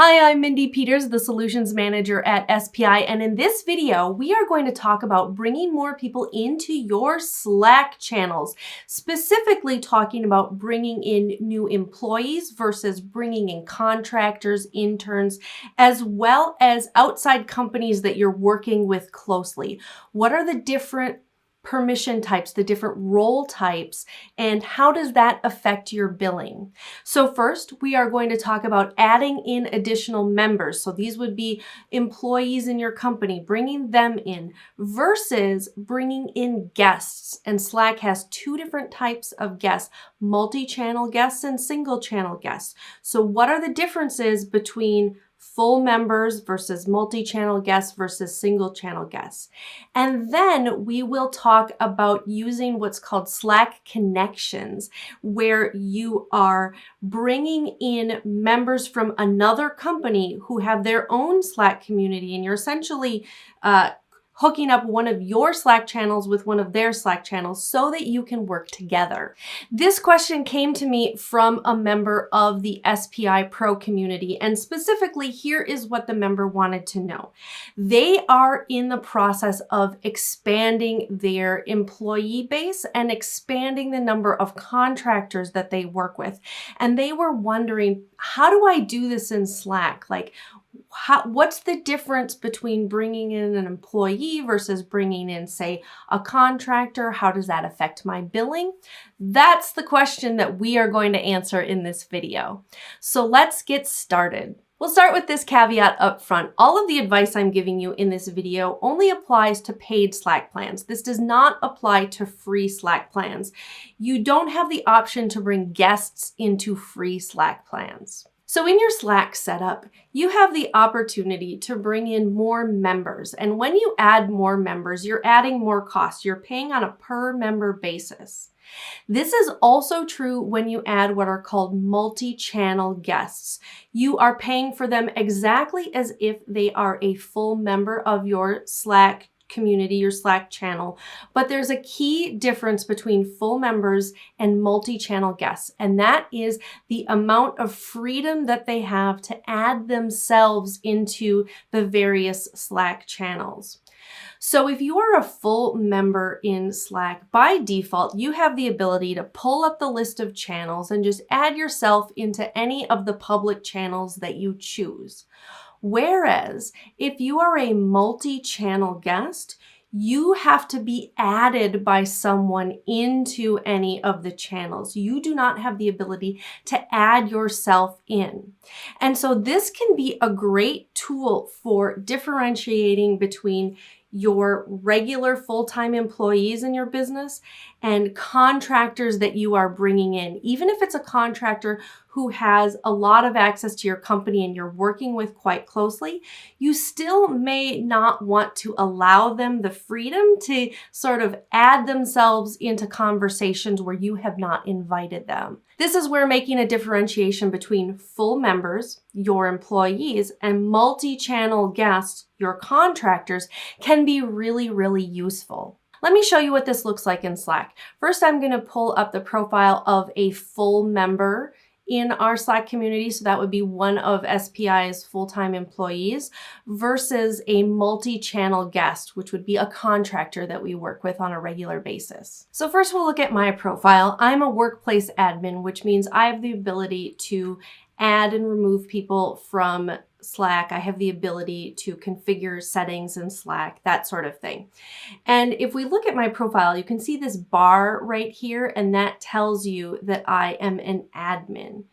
Hi, I'm Mindy Peters, the Solutions Manager at SPI, and in this video, we are going to talk about bringing more people into your Slack channels, specifically talking about bringing in new employees versus bringing in contractors, interns, as well as outside companies that you're working with closely. What are the different permission types, the different role types, and how does that affect your billing? So first, we are going to talk about adding in additional members. So these would be employees in your company, bringing them in versus bringing in guests. And Slack has two different types of guests, multi-channel guests and single-channel guests. So what are the differences between full members versus multi-channel guests versus single-channel guests? And then we will talk about using what's called Slack connections, where you are bringing in members from another company who have their own Slack community, and you're essentially hooking up one of your Slack channels with one of their Slack channels so that you can work together. This question came to me from a member of the SPI Pro community, and specifically, here is what the member wanted to know. They are in the process of expanding their employee base and expanding the number of contractors that they work with. And they were wondering, how do I do this in Slack? What's the difference between bringing in an employee versus bringing in, say, a contractor? How does that affect my billing? That's the question that we are going to answer in this video. So let's get started. We'll start with this caveat up front. All of the advice I'm giving you in this video only applies to paid Slack plans. This does not apply to free Slack plans. You don't have the option to bring guests into free Slack plans. So in your Slack setup, you have the opportunity to bring in more members. And when you add more members, you're adding more costs. You're paying on a per member basis. This is also true when you add what are called multi-channel guests. You are paying for them exactly as if they are a full member of your Slack community, your Slack channel. But there's a key difference between full members and multi-channel guests, and that is the amount of freedom that they have to add themselves into the various Slack channels. So if you are a full member in Slack, by default, you have the ability to pull up the list of channels and just add yourself into any of the public channels that you choose. Whereas if you are a multi-channel guest, you have to be added by someone into any of the channels. You do not have the ability to add yourself in. And so this can be a great tool for differentiating between your regular full-time employees in your business and contractors that you are bringing in. Even if it's a contractor who has a lot of access to your company and you're working with quite closely, you still may not want to allow them the freedom to sort of add themselves into conversations where you have not invited them. This is where making a differentiation between full members, your employees, and multi-channel guests, your contractors, can be really, really useful. Let me show you what this looks like in Slack. First, I'm going to pull up the profile of a full member in our Slack community. So that would be one of SPI's full-time employees versus a multi-channel guest, which would be a contractor that we work with on a regular basis. So first we'll look at my profile. I'm a workplace admin, which means I have the ability to add and remove people from Slack. I have the ability to configure settings in Slack, that sort of thing. And if we look at my profile, you can see this bar right here, and that tells you that I am an admin.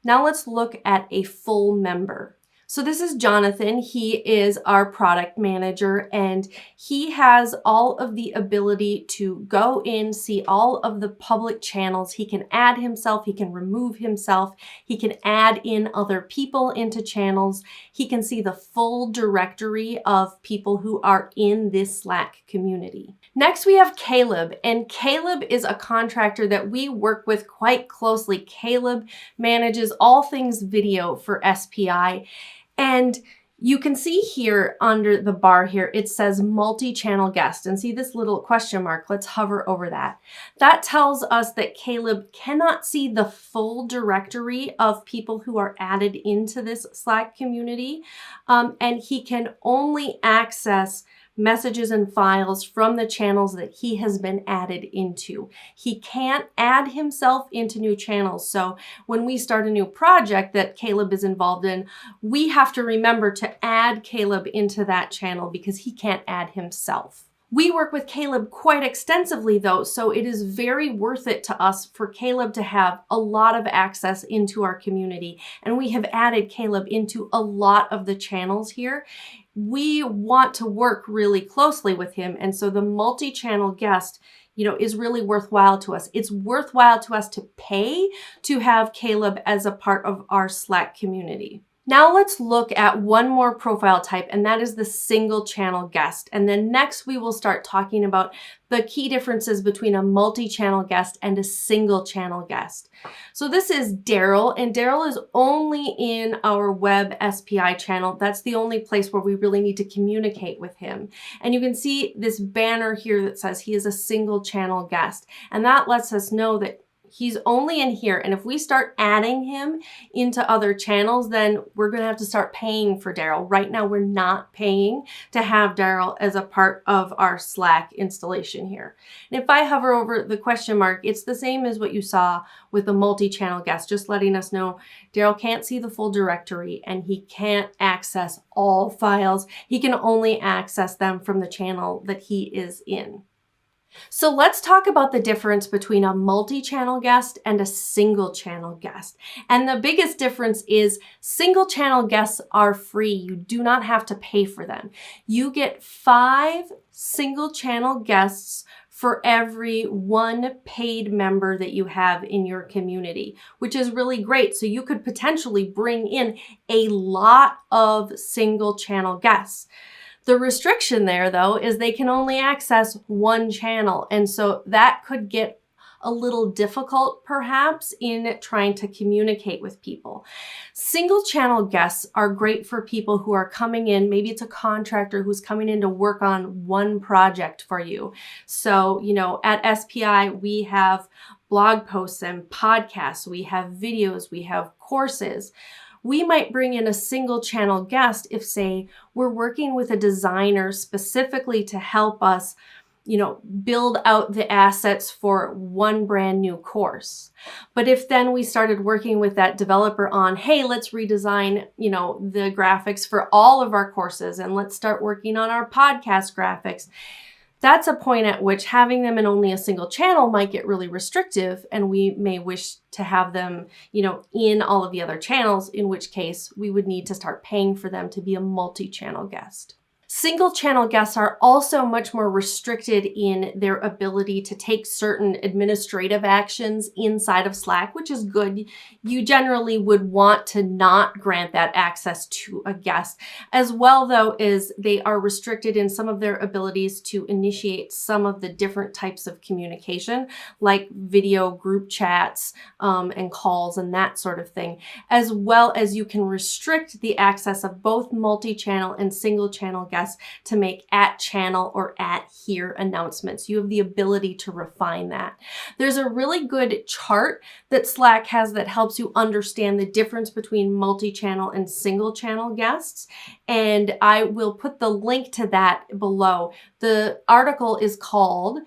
Now let's look at a full member. So this is Jonathan. He is our product manager, and he has all of the ability to go in, see all of the public channels. He can add himself, he can remove himself, he can add in other people into channels. He can see the full directory of people who are in this Slack community. Next, we have Caleb, and Caleb is a contractor that we work with quite closely. Caleb manages all things video for SPI. And You can see here under the bar here, it says multi-channel guest, and see this little question mark. Let's hover over that. That tells us that Caleb cannot see the full directory of people who are added into this Slack community, and he can only access messages and files from the channels that he has been added into. He can't add himself into new channels. So when we start a new project that Caleb is involved in, we have to remember to add Caleb into that channel because he can't add himself. We work with Caleb quite extensively though, so it is very worth it to us for Caleb to have a lot of access into our community. And we have added Caleb into a lot of the channels here. We want to work really closely with him. And so the multi-channel guest, is really worthwhile to us. It's worthwhile to us to pay to have Caleb as a part of our Slack community. Now let's look at one more profile type, and that is the single channel guest. And then next we will start talking about the key differences between a multi-channel guest and a single channel guest. So this is Daryl, and Daryl is only in our web SPI channel. That's the only place where we really need to communicate with him. And you can see this banner here that says he is a single channel guest. And that lets us know that he's only in here. And if we start adding him into other channels, then we're going to have to start paying for Daryl. Right now, we're not paying to have Daryl as a part of our Slack installation here. And if I hover over the question mark, it's the same as what you saw with the multi-channel guest, just letting us know Daryl can't see the full directory and he can't access all files. He can only access them from the channel that he is in. So let's talk about the difference between a multi-channel guest and a single channel guest. And the biggest difference is single channel guests are free. You do not have to pay for them. You get 5 single channel guests for every 1 paid member that you have in your community, which is really great. So you could potentially bring in a lot of single channel guests. The restriction there, though, is they can only access 1 channel. And so that could get a little difficult, perhaps, in trying to communicate with people. Single channel guests are great for people who are coming in. Maybe it's a contractor who's coming in to work on one project for you. So, at SPI, we have blog posts and podcasts. We have videos. We have courses. We might bring in a single channel guest if, say, we're working with a designer specifically to help us, build out the assets for one brand new course. But if then we started working with that developer on, hey, let's redesign, the graphics for all of our courses and let's start working on our podcast graphics. That's a point at which having them in only a single channel might get really restrictive, and we may wish to have them, in all of the other channels, in which case we would need to start paying for them to be a multi-channel guest. Single channel guests are also much more restricted in their ability to take certain administrative actions inside of Slack, which is good. You generally would want to not grant that access to a guest. As well, though, is they are restricted in some of their abilities to initiate some of the different types of communication, like video group chats and calls and that sort of thing, as well as you can restrict the access of both multi-channel and single channel guests to make at channel or at here announcements. You have the ability to refine that. There's a really good chart that Slack has that helps you understand the difference between multi-channel and single channel guests. And I will put the link to that below. The article is called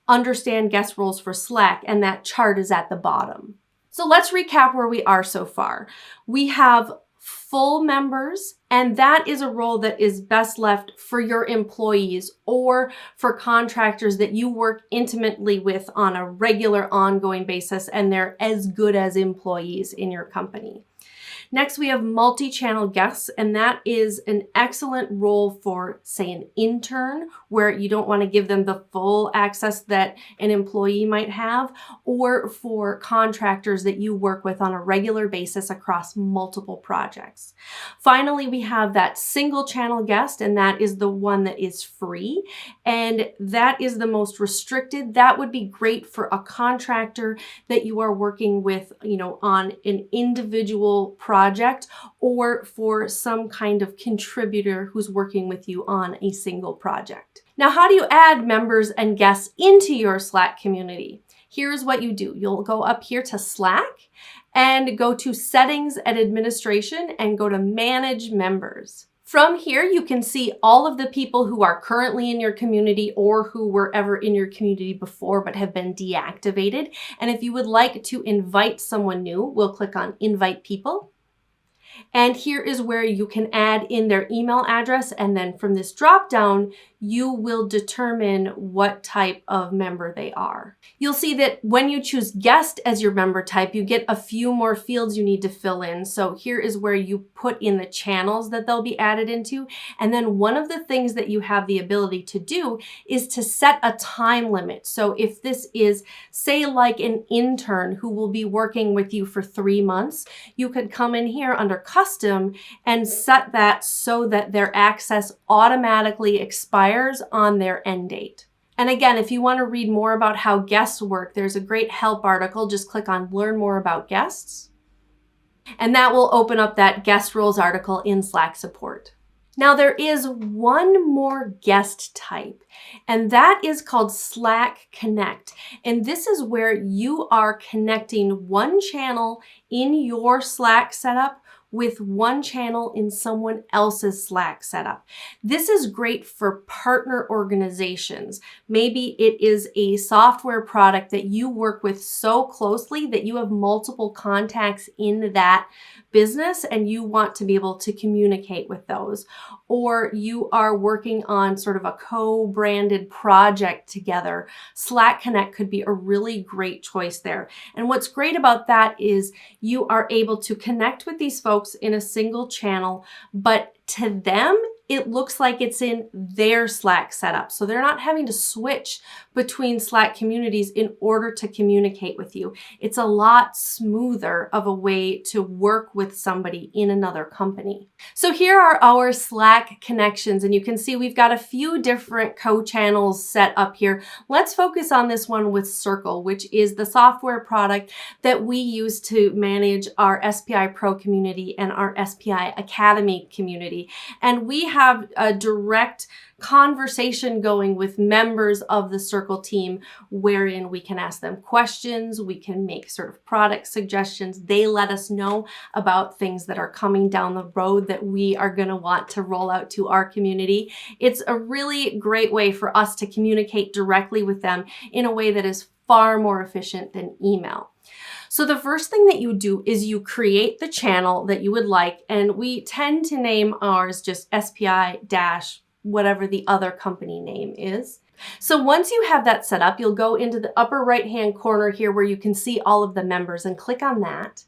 Understand Guest Roles for Slack, and that chart is at the bottom. So let's recap where we are so far. We have full members, and that is a role that is best left for your employees or for contractors that you work intimately with on a regular, ongoing basis, and they're as good as employees in your company. Next, we have multi-channel guests, and that is an excellent role for, say, an intern, where you don't want to give them the full access that an employee might have, or for contractors that you work with on a regular basis across multiple projects. Finally, we have that single channel guest, and that is the one that is free, and that is the most restricted. That would be great for a contractor that you are working with, on an individual project project or for some kind of contributor who's working with you on a single project. Now, how do you add members and guests into your Slack community? Here's what you do. You'll go up here to Slack and go to Settings and Administration and go to Manage Members. From here, you can see all of the people who are currently in your community or who were ever in your community before but have been deactivated. And if you would like to invite someone new, we'll click on Invite People. And here is where you can add in their email address. And then from this drop down, you will determine what type of member they are. You'll see that when you choose guest as your member type, you get a few more fields you need to fill in. So here is where you put in the channels that they'll be added into. And then one of the things that you have the ability to do is to set a time limit. So if this is, say, like an intern who will be working with you for 3 months, you could come in here under custom and set that so that their access automatically expires on their end date. And again, if you want to read more about how guests work, there's a great help article. Just click on Learn More About Guests. And that will open up that guest roles article in Slack support. Now there is one more guest type, and that is called Slack Connect. And this is where you are connecting one channel in your Slack setup with one channel in someone else's Slack setup. This is great for partner organizations. Maybe it is a software product that you work with so closely that you have multiple contacts in that business and you want to be able to communicate with those. Or you are working on sort of a co-branded project together. Slack Connect could be a really great choice there. And what's great about that is you are able to connect with these folks in a single channel, but to them, it looks like it's in their Slack setup. So they're not having to switch between Slack communities in order to communicate with you. It's a lot smoother of a way to work with somebody in another company. So here are our Slack connections, and you can see we've got a few different co-channels set up here. Let's focus on this one with Circle, which is the software product that we use to manage our SPI Pro community and our SPI Academy community. And we have a direct conversation going with members of the Circle team wherein we can ask them questions, we can make sort of product suggestions. They let us know about things that are coming down the road that we are going to want to roll out to our community. It's a really great way for us to communicate directly with them in a way that is far more efficient than email. So the first thing that you do is you create the channel that you would like, and we tend to name ours just SPI dash whatever the other company name is. So once you have that set up, you'll go into the upper right-hand corner here where you can see all of the members and click on that.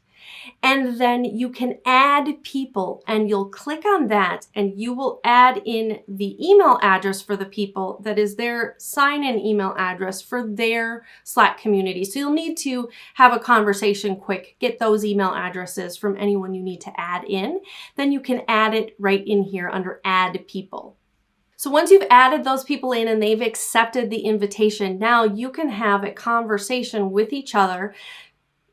And then you can add people and you'll click on that and you will add in the email address for the people that is their sign-in email address for their Slack community. So you'll need to have a conversation quick, get those email addresses from anyone you need to add in. Then you can add it right in here under Add People. So once you've added those people in and they've accepted the invitation, now you can have a conversation with each other.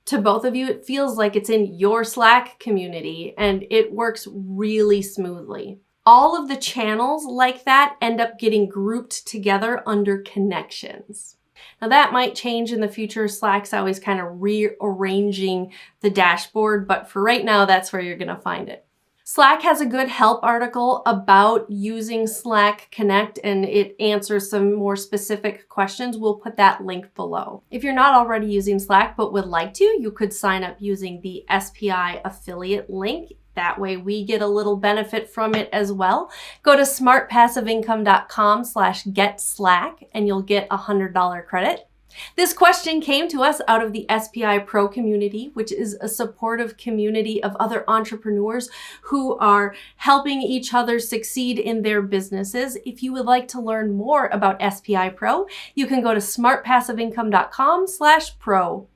To both of you, it feels like it's in your Slack community and it works really smoothly. All of the channels like that end up getting grouped together under connections. Now that might change in the future. Slack's always kind of rearranging the dashboard, but for right now, that's where you're going to find it. Slack has a good help article about using Slack Connect and it answers some more specific questions. We'll put that link below. If you're not already using Slack but would like to, you could sign up using the SPI affiliate link. That way we get a little benefit from it as well. Go to smartpassiveincome.com/getslack and you'll get a $100 credit. This question came to us out of the SPI Pro community, which is a supportive community of other entrepreneurs who are helping each other succeed in their businesses. If you would like to learn more about SPI Pro, you can go to smartpassiveincome.com/pro.